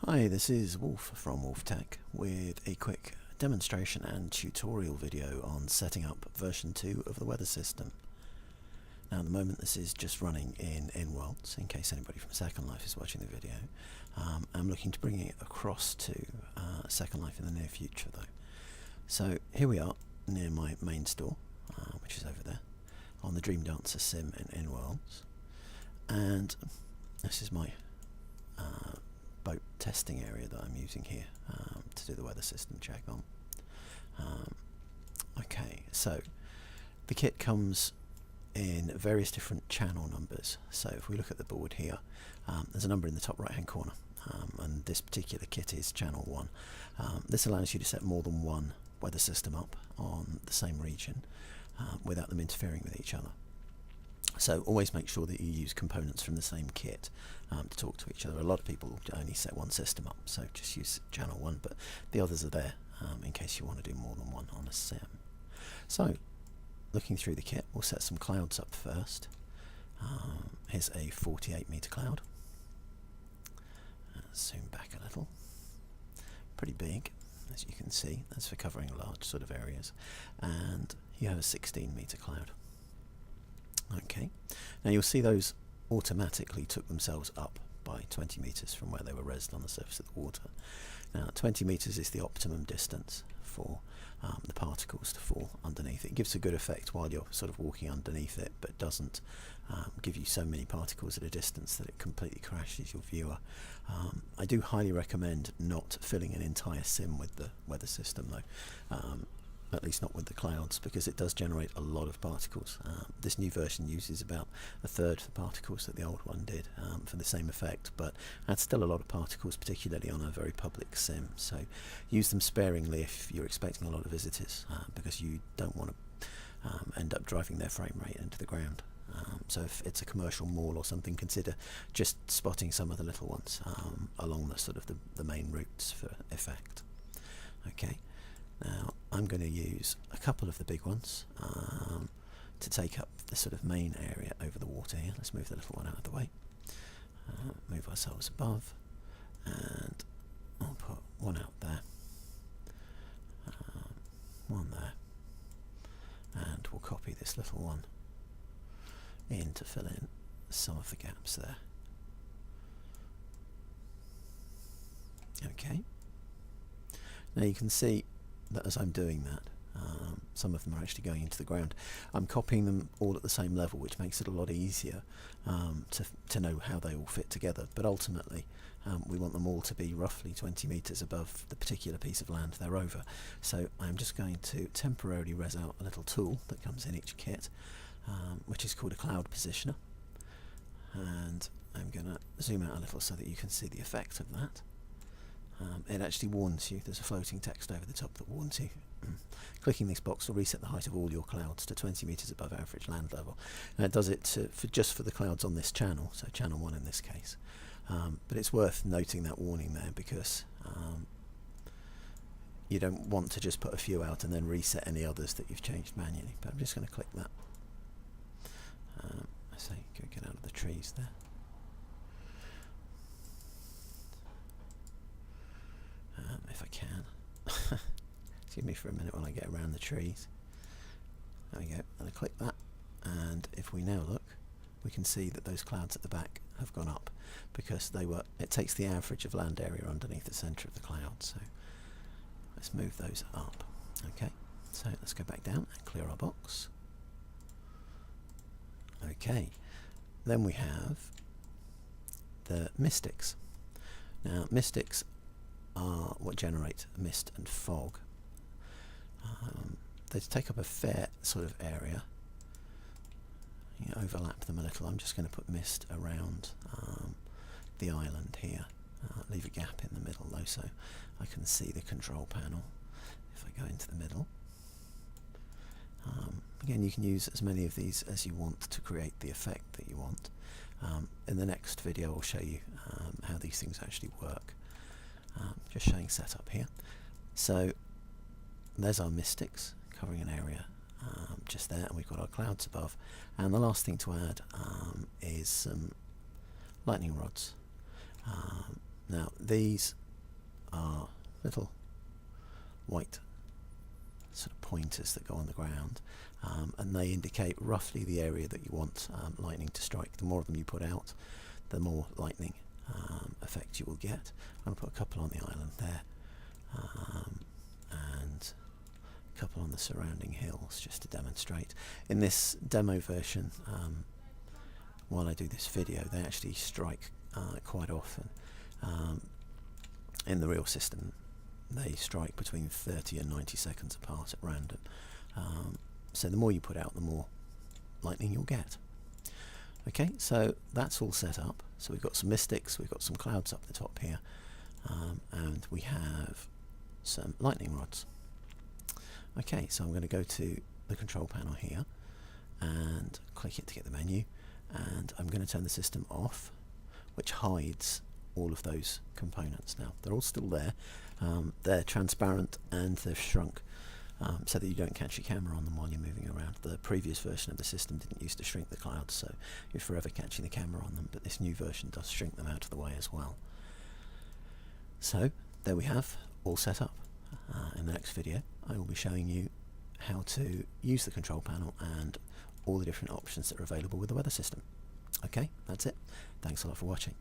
Hi, this is Wolf from Wolf-Tek with a quick demonstration and tutorial video on setting up version 2 of the weather system. Now at the moment this is just running in InWorldz, in case anybody from SecondLife is watching the video. I'm looking to bring it across to SecondLife in the near future though. So here we are near my main store, which is over there, on the Dream Dancer sim in InWorldz. And this is my boat testing area that I'm using here to do the weather system check on. Okay, so the kit comes in various different channel numbers. So if we look at the board here, there's a number in the top right hand corner, and this particular kit is channel 1. This allows you to set more than one weather system up on the same region without them interfering with each other. So always make sure that you use components from the same kit to talk to each other. A lot of people only set one system up, so just use channel 1, but the others are there in case you want to do more than one on a sim. So looking through the kit, we'll set some clouds up first. Here's a 48 meter cloud. Zoom back a little. Pretty big, as you can see. That's for covering large sort of areas. And you have a 16 meter cloud. Okay, now you'll see those automatically took themselves up by 20 meters from where they were rested on the surface of the water. Now 20 meters is the optimum distance for the particles to fall underneath. It gives a good effect while you're sort of walking underneath it, but doesn't give you so many particles at a distance that it completely crashes your viewer. I do highly recommend not filling an entire sim with the weather system though. At least not with the clouds, because it does generate a lot of particles. This new version uses about a third of the particles that the old one did for the same effect, but that's still a lot of particles, particularly on a very public sim. So use them sparingly if you're expecting a lot of visitors, because you don't want to end up driving their frame rate into the ground. So if it's a commercial mall or something, consider just spotting some of the little ones along the sort of the main routes for effect. Okay. Now I'm going to use a couple of the big ones to take up the sort of main area over the water here. Let's move the little one out of the way. Move ourselves above, and I'll put one out there, one there, and we'll copy this little one in to fill in some of the gaps there. Okay. Now you can see that as I'm doing that, some of them are actually going into the ground. I'm copying them all at the same level, which makes it a lot easier to know how they all fit together. But ultimately, we want them all to be roughly 20 meters above the particular piece of land they're over. So I'm just going to temporarily res out a little tool that comes in each kit, which is called a cloud positioner. And I'm going to zoom out a little so that you can see the effect of that. It actually warns you, there's a floating text over the top that warns you. Clicking this box will reset the height of all your clouds to 20 meters above average land level. And it does it just for the clouds on this channel, so channel 1 in this case. But it's worth noting that warning there, because you don't want to just put a few out and then reset any others that you've changed manually. But I'm just going to click that. I say get out of the trees there. If I can. Excuse me for a minute while I get around the trees. There we go, and I click that, and if we now look, we can see that those clouds at the back have gone up, because it takes the average of land area underneath the centre of the cloud. So let's move those up. Okay, so let's go back down and clear our box. Okay, then we have the misticks. Now misticks are what generate mist and fog. They take up a fair sort of area. You overlap them a little. I'm just going to put mist around the island here. Leave a gap in the middle though, so I can see the control panel if I go into the middle. Again, you can use as many of these as you want to create the effect that you want. In the next video I'll show you how these things actually work. Just showing setup here. So there's our misticks covering an area just there, and we've got our clouds above. And the last thing to add is some lightning rods. Now these are little white sort of pointers that go on the ground, and they indicate roughly the area that you want lightning to strike. The more of them you put out, the more lightning effect you will get. I'm going to put a couple on the island there, and a couple on the surrounding hills just to demonstrate. In this demo version, while I do this video, they actually strike quite often. In the real system, they strike between 30 and 90 seconds apart at random. So the more you put out, the more lightning you'll get. Okay, so that's all set up. So we've got some mystics, we've got some clouds up the top here, and we have some lightning rods. Okay, so I'm going to go to the control panel here and click it to get the menu, and I'm going to turn the system off, which hides all of those components. Now they're all still there, they're transparent and they've shrunk so that you don't catch your camera on them while you're moving around. The previous version of the system didn't used to shrink the clouds, so you're forever catching the camera on them, but this new version does shrink them out of the way as well. So there we have, all set up. In the next video I will be showing you how to use the control panel and all the different options that are available with the weather system. Okay, that's it. Thanks a lot for watching.